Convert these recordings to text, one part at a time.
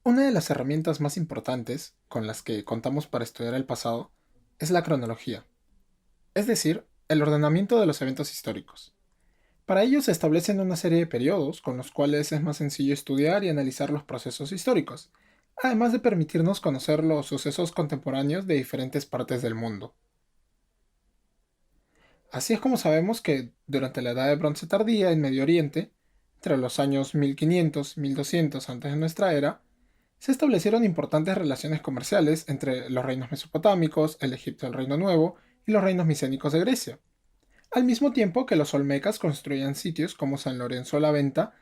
Una de las herramientas más importantes con las que contamos para estudiar el pasado es la cronología, es decir, el ordenamiento de los eventos históricos. Para ello se establecen una serie de periodos con los cuales es más sencillo estudiar y analizar los procesos históricos, además de permitirnos conocer los sucesos contemporáneos de diferentes partes del mundo. Así es como sabemos que durante la Edad de Bronce tardía en Medio Oriente, entre los años 1500 y 1200 antes de nuestra era, se establecieron importantes relaciones comerciales entre los reinos mesopotámicos, el Egipto del Reino Nuevo y los reinos micénicos de Grecia, al mismo tiempo que los olmecas construían sitios como San Lorenzo la Venta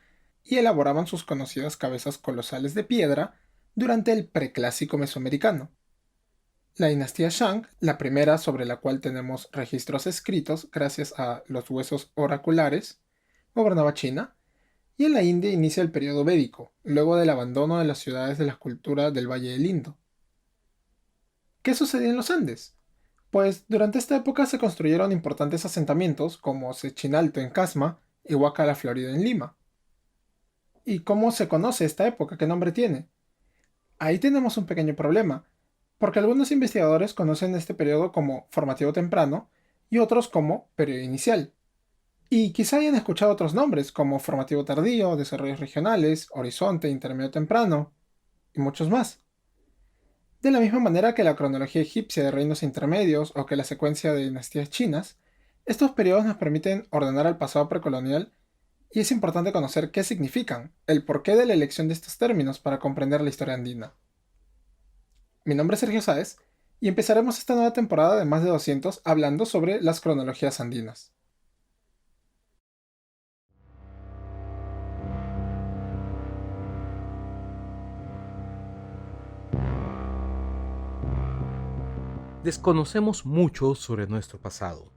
y elaboraban sus conocidas cabezas colosales de piedra durante el preclásico mesoamericano. La dinastía Shang, la primera sobre la cual tenemos registros escritos gracias a los huesos oraculares, gobernaba China, y en la India inicia el periodo védico, luego del abandono de las ciudades de la cultura del Valle del Indo. ¿Qué sucedía en los Andes? Pues durante esta época se construyeron importantes asentamientos como Sechinalto en Casma y Huaca la Florida en Lima. ¿Y cómo se conoce esta época? ¿Qué nombre tiene? Ahí tenemos un pequeño problema, porque algunos investigadores conocen este periodo como formativo temprano y otros como periodo inicial. Y quizá hayan escuchado otros nombres como formativo tardío, desarrollos regionales, horizonte, intermedio temprano y muchos más. De la misma manera que la cronología egipcia de reinos intermedios o que la secuencia de dinastías chinas, estos periodos nos permiten ordenar el pasado precolonial y es importante conocer qué significan, el porqué de la elección de estos términos para comprender la historia andina. Mi nombre es Sergio Sáez y empezaremos esta nueva temporada de Más de 200 hablando sobre las cronologías andinas. Desconocemos mucho sobre nuestro pasado.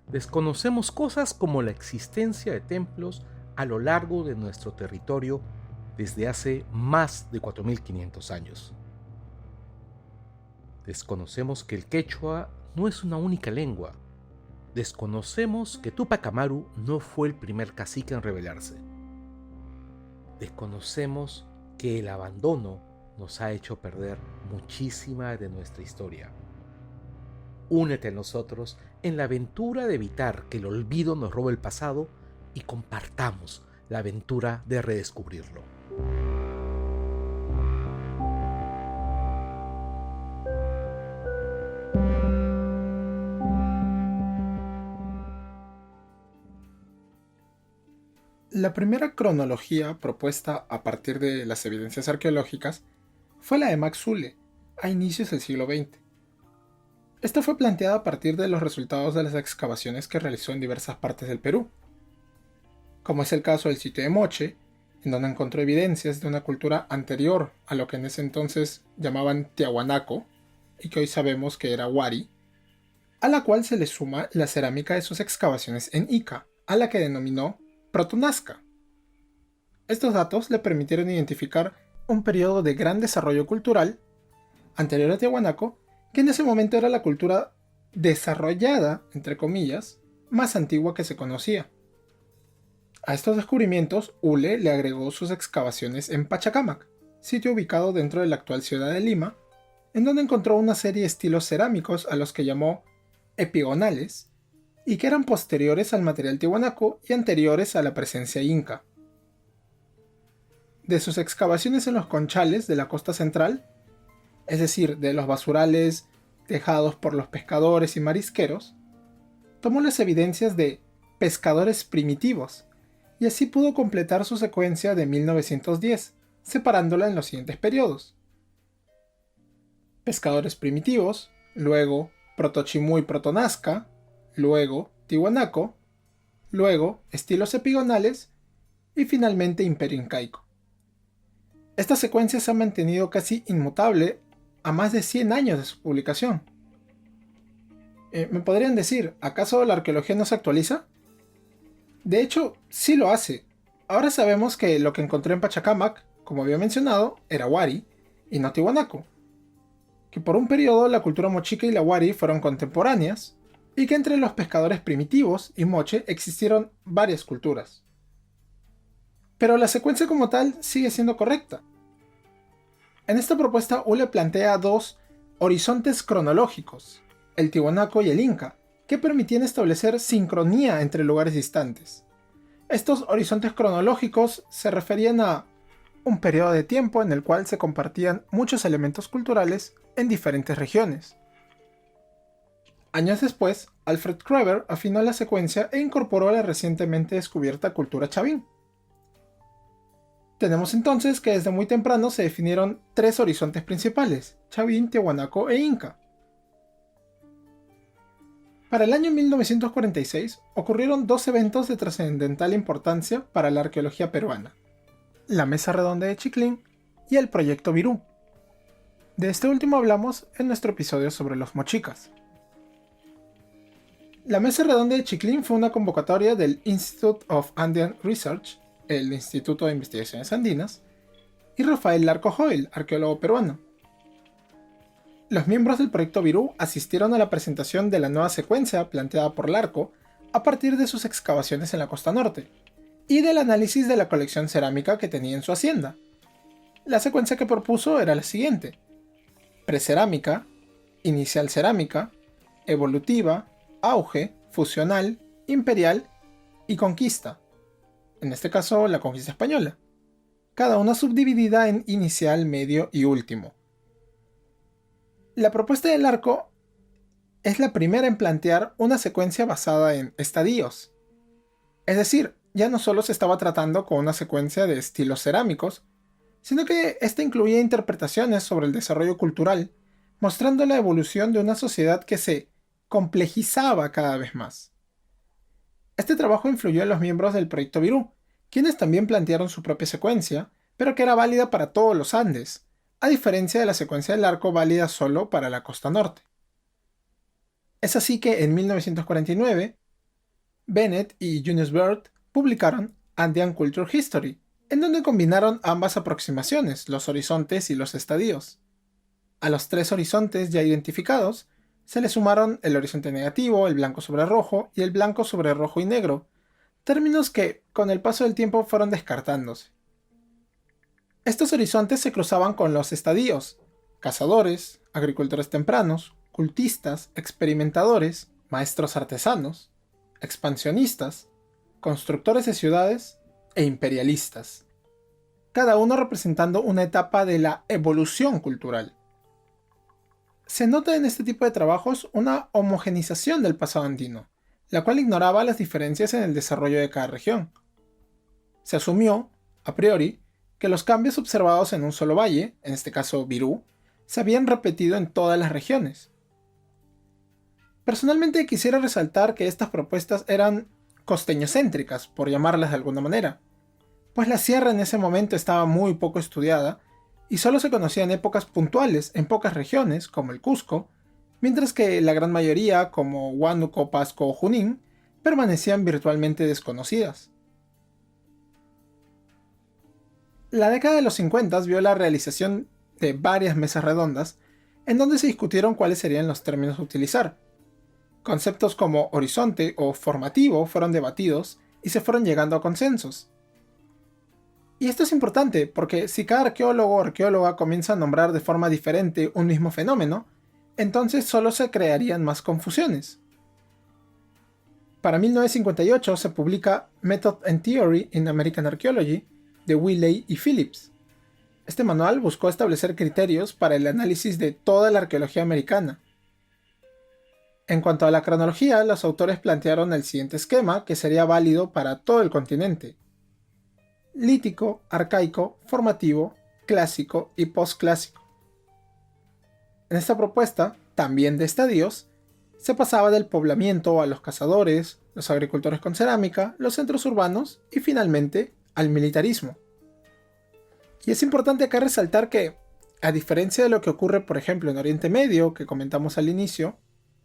Desconocemos cosas como la existencia de templos a lo largo de nuestro territorio desde hace más de 4500 años. Desconocemos que el quechua no es una única lengua. Desconocemos que Tupac Amaru no fue el primer cacique en rebelarse. Desconocemos que el abandono nos ha hecho perder muchísima de nuestra historia. Únete a nosotros en la aventura de evitar que el olvido nos robe el pasado y compartamos la aventura de redescubrirlo. La primera cronología propuesta a partir de las evidencias arqueológicas fue la de Max Zule, a inicios del siglo XX. Esta fue planteada a partir de los resultados de las excavaciones que realizó en diversas partes del Perú, como es el caso del sitio de Moche, en donde encontró evidencias de una cultura anterior a lo que en ese entonces llamaban Tiahuanaco, y que hoy sabemos que era Huari, a la cual se le suma la cerámica de sus excavaciones en Ica, a la que denominó Protonasca. Estos datos le permitieron identificar un periodo de gran desarrollo cultural anterior a Tiahuanaco, que en ese momento era la cultura desarrollada, entre comillas, más antigua que se conocía. A estos descubrimientos, Ule le agregó sus excavaciones en Pachacamac, sitio ubicado dentro de la actual ciudad de Lima, en donde encontró una serie de estilos cerámicos a los que llamó epigonales, y que eran posteriores al material tihuanaco y anteriores a la presencia inca. De sus excavaciones en los conchales de la costa central, es decir, de los basurales dejados por los pescadores y marisqueros, tomó las evidencias de pescadores primitivos, y así pudo completar su secuencia de 1910, separándola en los siguientes periodos. Pescadores primitivos, luego Protochimú y Protonasca, luego Tihuanaco, luego estilos epigonales y finalmente Imperio Incaico. Esta secuencia se ha mantenido casi inmutable a más de 100 años de su publicación. ¿Me podrían decir, acaso la arqueología no se actualiza? De hecho, sí lo hace. Ahora sabemos que lo que encontré en Pachacamac, como había mencionado, era Huari y no Tihuanaco, que por un periodo la cultura mochica y la Huari fueron contemporáneas, y que entre los pescadores primitivos y Moche existieron varias culturas. Pero la secuencia como tal sigue siendo correcta. En esta propuesta Ule plantea dos horizontes cronológicos, el Tiwanaku y el Inca, que permitían establecer sincronía entre lugares distantes. Estos horizontes cronológicos se referían a un periodo de tiempo en el cual se compartían muchos elementos culturales en diferentes regiones. Años después, Alfred Kreber afinó la secuencia e incorporó la recientemente descubierta cultura chavín. Tenemos entonces que desde muy temprano se definieron tres horizontes principales: Chavín, Tiahuanaco e Inca. Para el año 1946 ocurrieron dos eventos de trascendental importancia para la arqueología peruana: la Mesa Redonda de Chiclín y el Proyecto Virú. De este último hablamos en nuestro episodio sobre los mochicas. La Mesa Redonda de Chiclín fue una convocatoria del Institute of Andean Research, el Instituto de Investigaciones Andinas, y Rafael Larco Joil, arqueólogo peruano. Los miembros del Proyecto Virú asistieron a la presentación de la nueva secuencia planteada por Larco a partir de sus excavaciones en la costa norte, y del análisis de la colección cerámica que tenía en su hacienda. La secuencia que propuso era la siguiente: precerámica, inicial cerámica, evolutiva, auge, fusional, imperial y conquista. En este caso la conquista española, cada una subdividida en inicial, medio y último. La propuesta del arco es la primera en plantear una secuencia basada en estadios. Es decir, ya no solo se estaba tratando con una secuencia de estilos cerámicos, sino que esta incluía interpretaciones sobre el desarrollo cultural, mostrando la evolución de una sociedad que se complejizaba cada vez más. Este trabajo influyó en los miembros del Proyecto Virú, quienes también plantearon su propia secuencia, pero que era válida para todos los Andes, a diferencia de la secuencia del arco válida solo para la costa norte. Es así que en 1949, Bennett y Eunice Bird publicaron Andean Culture History, en donde combinaron ambas aproximaciones, los horizontes y los estadios. A los tres horizontes ya identificados, se le sumaron el horizonte negativo, el blanco sobre rojo y el blanco sobre rojo y negro, términos que, con el paso del tiempo, fueron descartándose. Estos horizontes se cruzaban con los estadios: cazadores, agricultores tempranos, cultistas, experimentadores, maestros artesanos, expansionistas, constructores de ciudades e imperialistas, cada uno representando una etapa de la evolución cultural. Se nota en este tipo de trabajos una homogenización del pasado andino, la cual ignoraba las diferencias en el desarrollo de cada región. Se asumió, a priori, que los cambios observados en un solo valle, en este caso Virú, se habían repetido en todas las regiones. Personalmente quisiera resaltar que estas propuestas eran costeñocéntricas, por llamarlas de alguna manera, pues la sierra en ese momento estaba muy poco estudiada y solo se conocía en épocas puntuales en pocas regiones, como el Cusco, mientras que la gran mayoría, como Huánuco, Pasco o Junín, permanecían virtualmente desconocidas. La década de los 50 vio la realización de varias mesas redondas, en donde se discutieron cuáles serían los términos a utilizar. Conceptos como horizonte o formativo fueron debatidos y se fueron llegando a consensos. Y esto es importante porque si cada arqueólogo o arqueóloga comienza a nombrar de forma diferente un mismo fenómeno, entonces solo se crearían más confusiones. Para 1958 se publica Method and Theory in American Archaeology de Willey y Phillips. Este manual buscó establecer criterios para el análisis de toda la arqueología americana. En cuanto a la cronología, los autores plantearon el siguiente esquema que sería válido para todo el continente: lítico, arcaico, formativo, clásico y postclásico. En esta propuesta, también de estadios, se pasaba del poblamiento a los cazadores, los agricultores con cerámica, los centros urbanos y finalmente al militarismo. Y es importante acá resaltar que, a diferencia de lo que ocurre por ejemplo en Oriente Medio, que comentamos al inicio,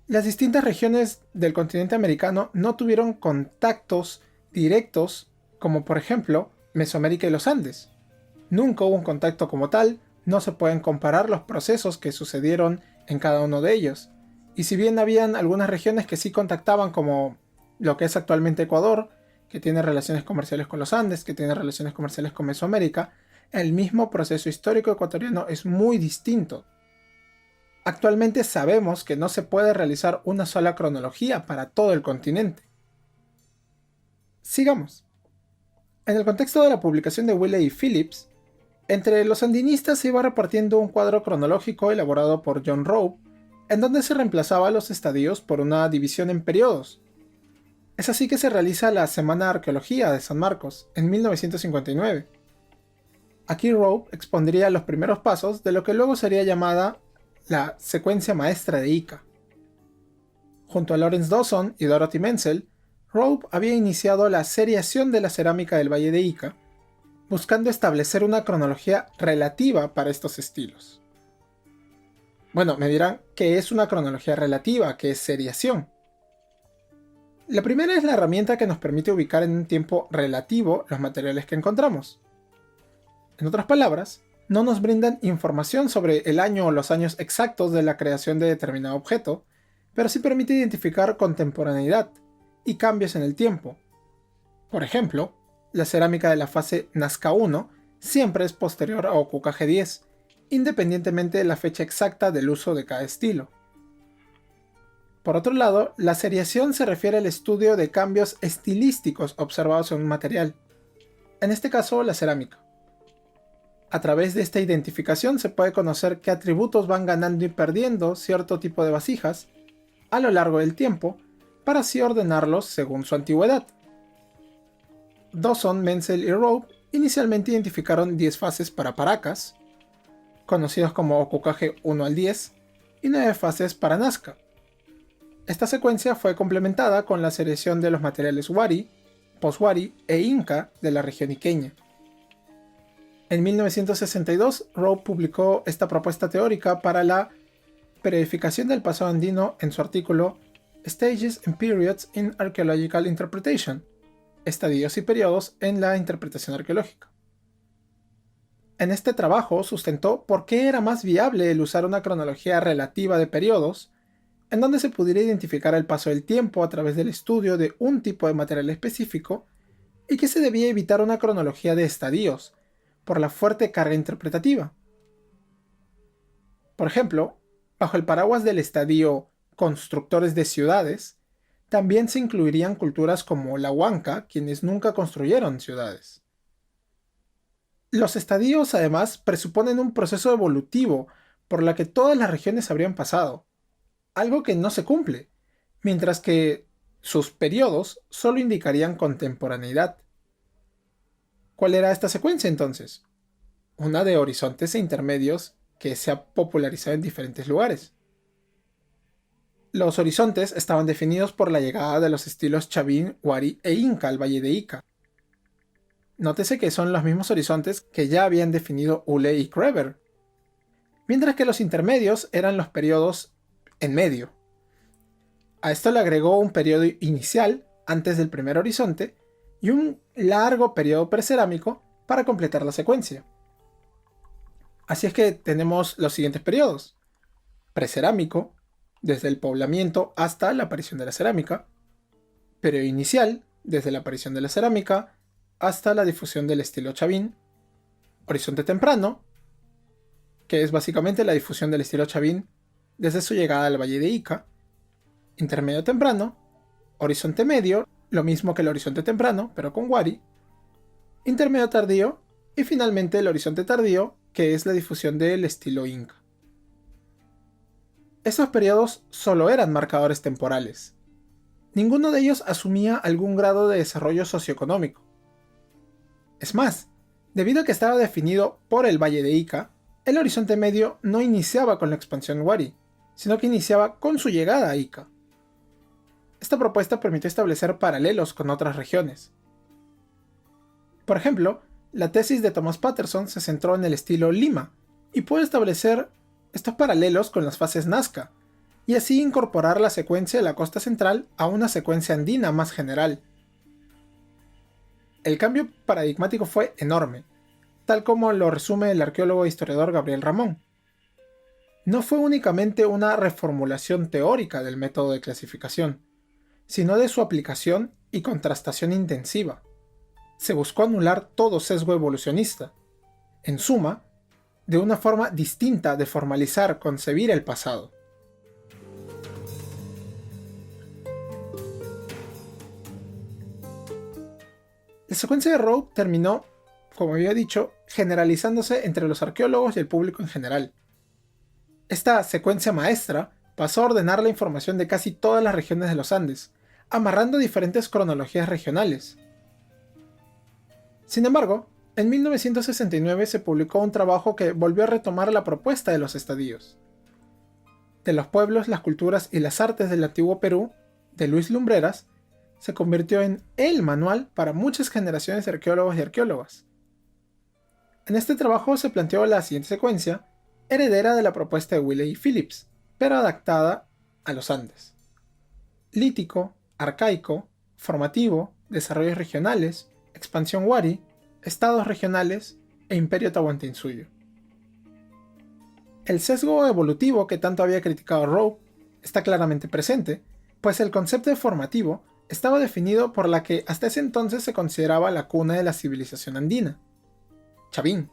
las distintas regiones del continente americano no tuvieron contactos directos como por ejemplo Mesoamérica y los Andes. Nunca hubo un contacto como tal, no se pueden comparar los procesos que sucedieron en cada uno de ellos. Y si bien habían algunas regiones que sí contactaban, como lo que es actualmente Ecuador, que tiene relaciones comerciales con los Andes, que tiene relaciones comerciales con Mesoamérica, el mismo proceso histórico ecuatoriano es muy distinto. Actualmente sabemos que no se puede realizar una sola cronología para todo el continente. Sigamos. En el contexto de la publicación de Wiley y Phillips, entre los sandinistas se iba repartiendo un cuadro cronológico elaborado por John Rowe, en donde se reemplazaba los estadios por una división en periodos. Es así que se realiza la Semana de Arqueología de San Marcos, en 1959. Aquí Rowe expondría los primeros pasos de lo que luego sería llamada la secuencia maestra de Ica. Junto a Lawrence Dawson y Dorothy Menzel, Rowe había iniciado la seriación de la cerámica del Valle de Ica, buscando establecer una cronología relativa para estos estilos. Bueno, me dirán, ¿qué es una cronología relativa? ¿Qué es seriación? La primera es la herramienta que nos permite ubicar en un tiempo relativo los materiales que encontramos. En otras palabras, no nos brindan información sobre el año o los años exactos de la creación de determinado objeto, pero sí permite identificar contemporaneidad y cambios en el tiempo. Por ejemplo, la cerámica de la fase Nazca I siempre es posterior a Okukaje 10, independientemente de la fecha exacta del uso de cada estilo. Por otro lado, la seriación se refiere al estudio de cambios estilísticos observados en un material, en este caso la cerámica. A través de esta identificación se puede conocer qué atributos van ganando y perdiendo cierto tipo de vasijas a lo largo del tiempo, para así ordenarlos según su antigüedad. Dawson, Menzel y Rowe inicialmente identificaron 10 fases para Paracas, conocidos como Okukaje 1 al 10, y 9 fases para Nazca. Esta secuencia fue complementada con la seriación de los materiales Wari, Post-Wari e Inca de la región iqueña. En 1962, Rowe publicó esta propuesta teórica para la periodificación del pasado andino en su artículo Stages and Periods in Archaeological Interpretation, estadios y periodos en la interpretación arqueológica. En este trabajo sustentó por qué era más viable el usar una cronología relativa de periodos, en donde se pudiera identificar el paso del tiempo a través del estudio de un tipo de material específico, y que se debía evitar una cronología de estadios, por la fuerte carga interpretativa. Por ejemplo, bajo el paraguas del estadio constructores de ciudades, también se incluirían culturas como la Huanca, quienes nunca construyeron ciudades. Los estadios, además, presuponen un proceso evolutivo por la que todas las regiones habrían pasado, algo que no se cumple, mientras que sus periodos solo indicarían contemporaneidad. ¿Cuál era esta secuencia entonces? Una de horizontes e intermedios que se ha popularizado en diferentes lugares. Los horizontes estaban definidos por la llegada de los estilos Chavín, Wari e Inca al Valle de Ica. Nótese que son los mismos horizontes que ya habían definido Ule y Kreber, mientras que los intermedios eran los periodos en medio. A esto le agregó un periodo inicial antes del primer horizonte y un largo periodo precerámico para completar la secuencia. Así es que tenemos los siguientes periodos: precerámico, desde el poblamiento hasta la aparición de la cerámica; periodo inicial, desde la aparición de la cerámica hasta la difusión del estilo Chavín; horizonte temprano, que es básicamente la difusión del estilo Chavín desde su llegada al Valle de Ica; intermedio temprano; horizonte medio, lo mismo que el horizonte temprano, pero con Wari; intermedio tardío; y finalmente el horizonte tardío, que es la difusión del estilo Inca. Estos periodos solo eran marcadores temporales. Ninguno de ellos asumía algún grado de desarrollo socioeconómico. Es más, debido a que estaba definido por el Valle de Ica, el horizonte medio no iniciaba con la expansión Wari, sino que iniciaba con su llegada a Ica. Esta propuesta permitió establecer paralelos con otras regiones. Por ejemplo, la tesis de Thomas Patterson se centró en el estilo Lima y puede establecer estos paralelos con las fases Nazca, y así incorporar la secuencia de la costa central a una secuencia andina más general. El cambio paradigmático fue enorme, tal como lo resume el arqueólogo e historiador Gabriel Ramón. No fue únicamente una reformulación teórica del método de clasificación, sino de su aplicación y contrastación intensiva. Se buscó anular todo sesgo evolucionista. en suma, de una forma distinta de formalizar, concebir el pasado. La secuencia de Rowe terminó, como había dicho, generalizándose entre los arqueólogos y el público en general. Esta secuencia maestra pasó a ordenar la información de casi todas las regiones de los Andes, amarrando diferentes cronologías regionales. Sin embargo, en 1969 se publicó un trabajo que volvió a retomar la propuesta de los estadios. De los pueblos, las culturas y las artes del antiguo Perú, de Luis Lumbreras, se convirtió en el manual para muchas generaciones de arqueólogos y arqueólogas. En este trabajo se planteó la siguiente secuencia, heredera de la propuesta de Willey y Phillips, pero adaptada a los Andes. Lítico, arcaico, formativo, desarrollos regionales, expansión Wari, estados regionales e imperio Tahuantinsuyo. El sesgo evolutivo que tanto había criticado Rowe está claramente presente, pues el concepto de formativo estaba definido por la que hasta ese entonces se consideraba la cuna de la civilización andina, Chavín.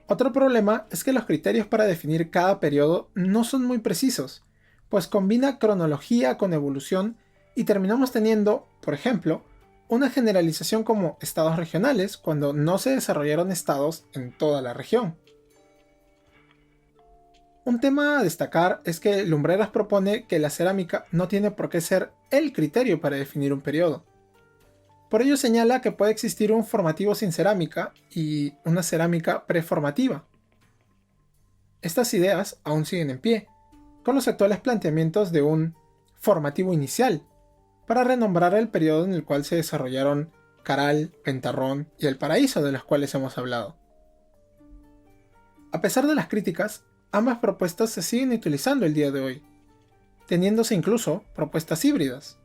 Otro problema es que los criterios para definir cada periodo no son muy precisos, pues combina cronología con evolución y terminamos teniendo, por ejemplo, una generalización como estados regionales cuando no se desarrollaron estados en toda la región. Un tema a destacar es que Lumbreras propone que la cerámica no tiene por qué ser el criterio para definir un periodo. Por ello señala que puede existir un formativo sin cerámica y una cerámica preformativa. Estas ideas aún siguen en pie, con los actuales planteamientos de un formativo inicial, para renombrar el periodo en el cual se desarrollaron Caral, Pentarrón y el Paraíso de los cuales hemos hablado. A pesar de las críticas, ambas propuestas se siguen utilizando el día de hoy, teniéndose incluso propuestas híbridas.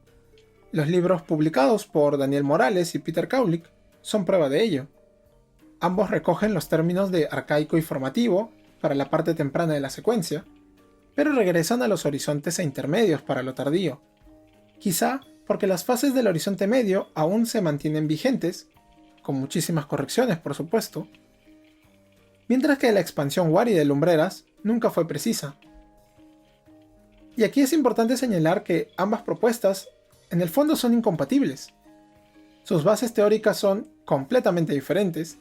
Los libros publicados por Daniel Morales y Peter Kaulik son prueba de ello. Ambos recogen los términos de arcaico y formativo para la parte temprana de la secuencia, pero regresan a los horizontes e intermedios para lo tardío, quizá porque las fases del horizonte medio aún se mantienen vigentes, con muchísimas correcciones por supuesto, mientras que la expansión Wari de Lumbreras nunca fue precisa. Y aquí es importante señalar que ambas propuestas en el fondo son incompatibles. Sus bases teóricas son completamente diferentes,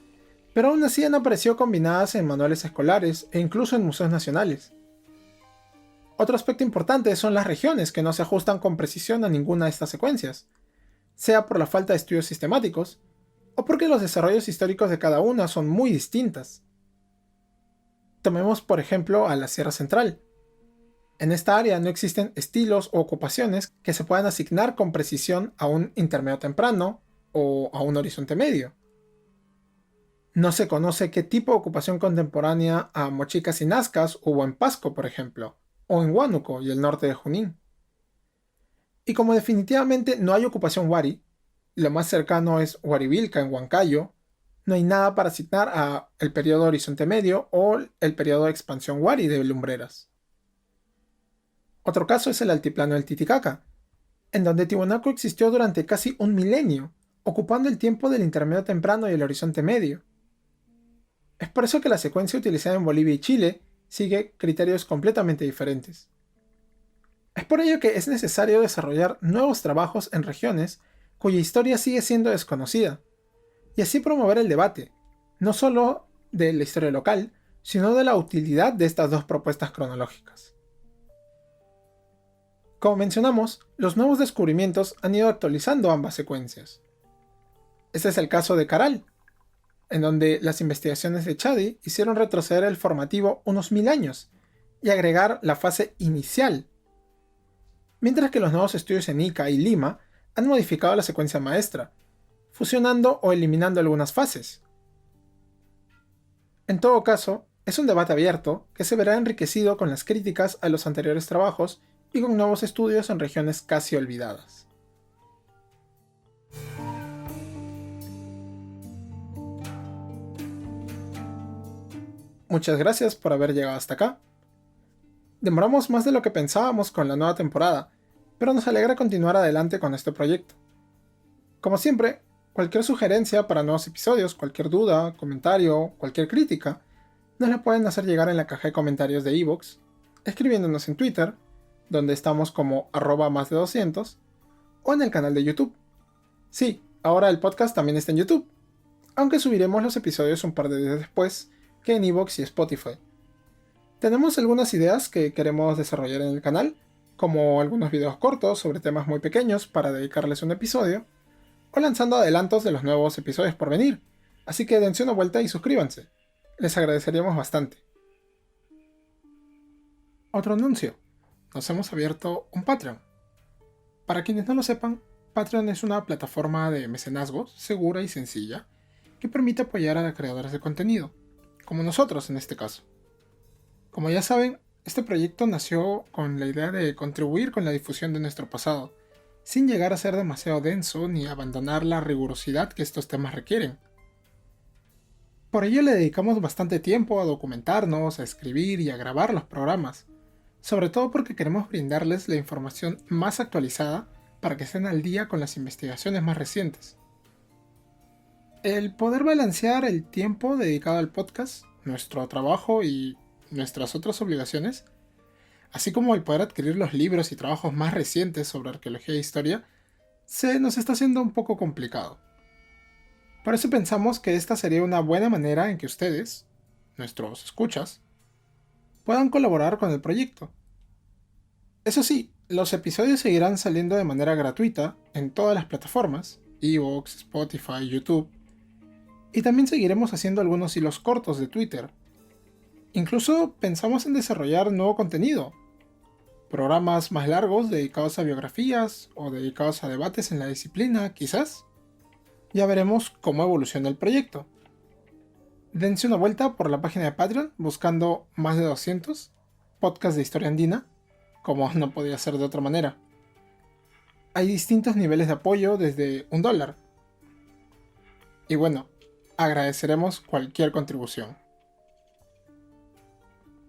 pero aún así han aparecido combinadas en manuales escolares e incluso en museos nacionales. Otro aspecto importante son las regiones que no se ajustan con precisión a ninguna de estas secuencias, sea por la falta de estudios sistemáticos, o porque los desarrollos históricos de cada una son muy distintas. Tomemos por ejemplo a la Sierra Central. En esta área no existen estilos o ocupaciones que se puedan asignar con precisión a un intermedio temprano o a un horizonte medio. No se conoce qué tipo de ocupación contemporánea a Mochicas y Nazcas hubo en Pasco, por ejemplo, o en Huánuco y el norte de Junín. Y como definitivamente no hay ocupación Wari, lo más cercano es Huarivilca en Huancayo, no hay nada para asignar a el periodo Horizonte Medio o el periodo de expansión Wari de Lumbreras. Otro caso es el altiplano del Titicaca, en donde Tiwanaku existió durante casi un milenio, ocupando el tiempo del intermedio temprano y el horizonte medio. Es por eso que la secuencia utilizada en Bolivia y Chile sigue criterios completamente diferentes. Es por ello que es necesario desarrollar nuevos trabajos en regiones cuya historia sigue siendo desconocida, y así promover el debate, no solo de la historia local, sino de la utilidad de estas dos propuestas cronológicas. Como mencionamos, los nuevos descubrimientos han ido actualizando ambas secuencias. Este es el caso de Caral, en donde las investigaciones de Chadi hicieron retroceder el formativo unos 1000 años y agregar la fase inicial, mientras que los nuevos estudios en Ica y Lima han modificado la secuencia maestra, fusionando o eliminando algunas fases. En todo caso, es un debate abierto que se verá enriquecido con las críticas a los anteriores trabajos y con nuevos estudios en regiones casi olvidadas. Muchas gracias por haber llegado hasta acá. Demoramos más de lo que pensábamos con la nueva temporada, pero nos alegra continuar adelante con este proyecto. Como siempre, Cualquier sugerencia para nuevos episodios, cualquier duda, comentario, cualquier crítica, nos la pueden hacer llegar en la caja de comentarios de iVoox, escribiéndonos en Twitter, donde estamos como @más de 200, o en el canal de YouTube. Sí, ahora el podcast también está en YouTube, aunque subiremos los episodios un par de días después que en iVoox y Spotify. Tenemos algunas ideas que queremos desarrollar en el canal, como algunos videos cortos sobre temas muy pequeños para dedicarles un episodio, o lanzando adelantos de los nuevos episodios por venir, así que dense una vuelta y suscríbanse. Les agradeceríamos bastante. Otro anuncio. Nos hemos abierto un Patreon. Para quienes no lo sepan, Patreon es una plataforma de mecenazgo segura y sencilla que permite apoyar a creadores de contenido, como nosotros en este caso. Como ya saben, este proyecto nació con la idea de contribuir con la difusión de nuestro pasado, sin llegar a ser demasiado denso ni abandonar la rigurosidad que estos temas requieren. Por ello le dedicamos bastante tiempo a documentarnos, a escribir y a grabar los programas, sobre todo porque queremos brindarles la información más actualizada para que estén al día con las investigaciones más recientes. El poder balancear el tiempo dedicado al podcast, nuestro trabajo y nuestras otras obligaciones, así como el poder adquirir los libros y trabajos más recientes sobre arqueología e historia, se nos está haciendo un poco complicado. Por eso pensamos que esta sería una buena manera en que ustedes, nuestros escuchas, puedan colaborar con el proyecto. Eso sí, los episodios seguirán saliendo de manera gratuita en todas las plataformas, iVoox, Spotify, YouTube, y también seguiremos haciendo algunos hilos cortos de Twitter. Incluso pensamos en desarrollar nuevo contenido, programas más largos dedicados a biografías o dedicados a debates en la disciplina, quizás. Ya veremos cómo evoluciona el proyecto. Dense una vuelta por la página de Patreon buscando más de 200 podcasts de historia andina, como no podía ser de otra manera. Hay distintos niveles de apoyo desde $1. Y bueno, agradeceremos cualquier contribución.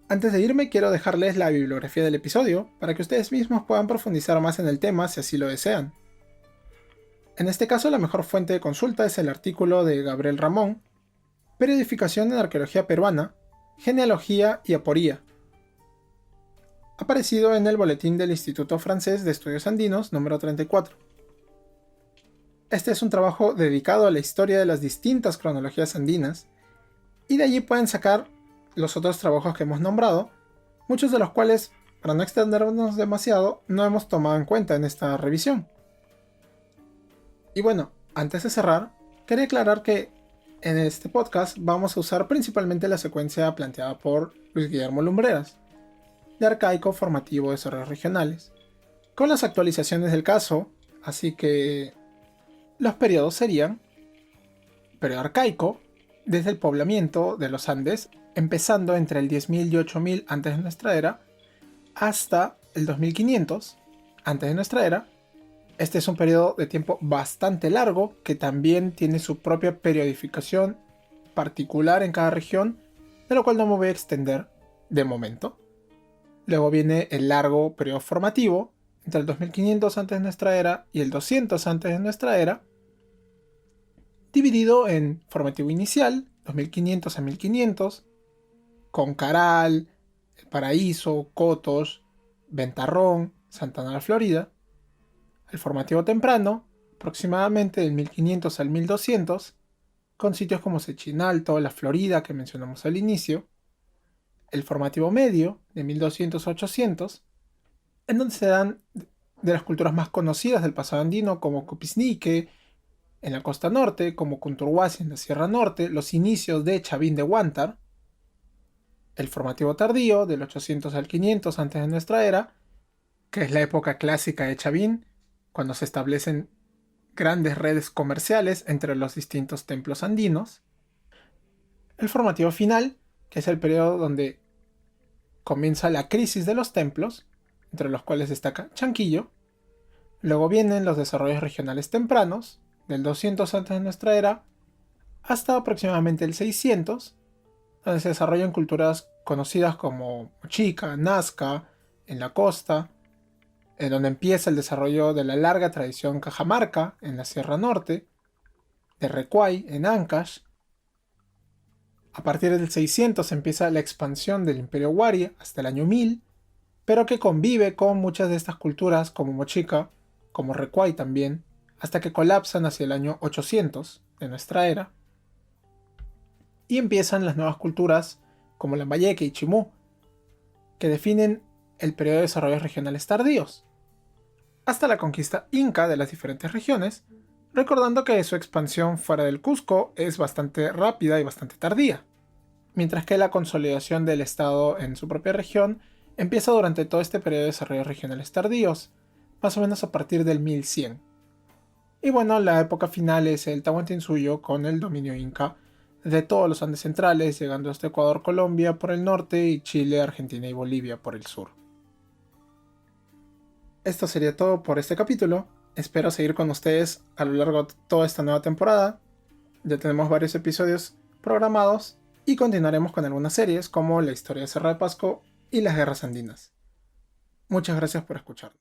Antes de irme quiero dejarles la bibliografía del episodio para que ustedes mismos puedan profundizar más en el tema si así lo desean. En este caso la mejor fuente de consulta es el artículo de Gabriel Ramón, Periodificación en Arqueología Peruana, Genealogía y Aporía, aparecido en el boletín del Instituto Francés de Estudios Andinos número 34. Este es un trabajo dedicado a la historia de las distintas cronologías andinas, y de allí pueden sacar los otros trabajos que hemos nombrado, muchos de los cuales, para no extendernos demasiado, no hemos tomado en cuenta en esta revisión. Y bueno, antes de cerrar, quería aclarar que en este podcast vamos a usar principalmente la secuencia planteada por Luis Guillermo Lumbreras, de arcaico, formativo, desarrollos regionales, con las actualizaciones del caso, así que los periodos serían: periodo arcaico, desde el poblamiento de los Andes, empezando entre el 10.000 y 8.000 antes de nuestra era, hasta el 2500 antes de nuestra era. Este es un periodo de tiempo bastante largo, que también tiene su propia periodificación particular en cada región, de lo cual no me voy a extender de momento. Luego viene el largo periodo formativo, entre el 2500 antes de nuestra era y el 200 antes de nuestra era, dividido en formativo inicial, 2500 a 1500, con Caral, El Paraíso, Cotos, Ventarrón, Santana la Florida. El formativo temprano, aproximadamente del 1500 al 1200, con sitios como Sechinalto, La Florida que mencionamos al inicio. El formativo medio, de 1200 a 800, en donde se dan de las culturas más conocidas del pasado andino, como Copisnique en la costa norte, como Cunturhuasi en la Sierra Norte, los inicios de Chavín de Huántar. El formativo tardío, del 800 al 500 antes de nuestra era, que es la época clásica de Chavín, cuando se establecen grandes redes comerciales entre los distintos templos andinos. El formativo final, que es el periodo donde comienza la crisis de los templos, entre los cuales destaca Chanquillo. Luego vienen los desarrollos regionales tempranos, del 200 antes de nuestra era hasta aproximadamente el 600, donde se desarrollan culturas conocidas como Mochica, Nazca, en la costa, en donde empieza el desarrollo de la larga tradición cajamarca en la Sierra Norte. de Recuay en Ancash. A partir del 600 empieza la expansión del Imperio Wari hasta el año 1000, pero que convive con muchas de estas culturas como Mochica, como Recuay también, hasta que colapsan hacia el año 800 de nuestra era, y empiezan las nuevas culturas como Lambayeque y Chimú, que definen el periodo de desarrollos regionales tardíos, hasta la conquista inca de las diferentes regiones, recordando que su expansión fuera del Cusco es bastante rápida y bastante tardía, mientras que la consolidación del Estado en su propia región empieza durante todo este periodo de desarrollos regionales tardíos, más o menos a partir del 1100. Y bueno, la época final es el Tahuantinsuyo con el dominio inca de todos los Andes centrales, llegando hasta Ecuador, Colombia por el norte y Chile, Argentina y Bolivia por el sur. Esto sería todo por este capítulo. Espero seguir con ustedes a lo largo de toda esta nueva temporada. Ya tenemos varios episodios programados y continuaremos con algunas series como la historia de Cerro de Pasco y las guerras andinas. Muchas gracias por escuchar.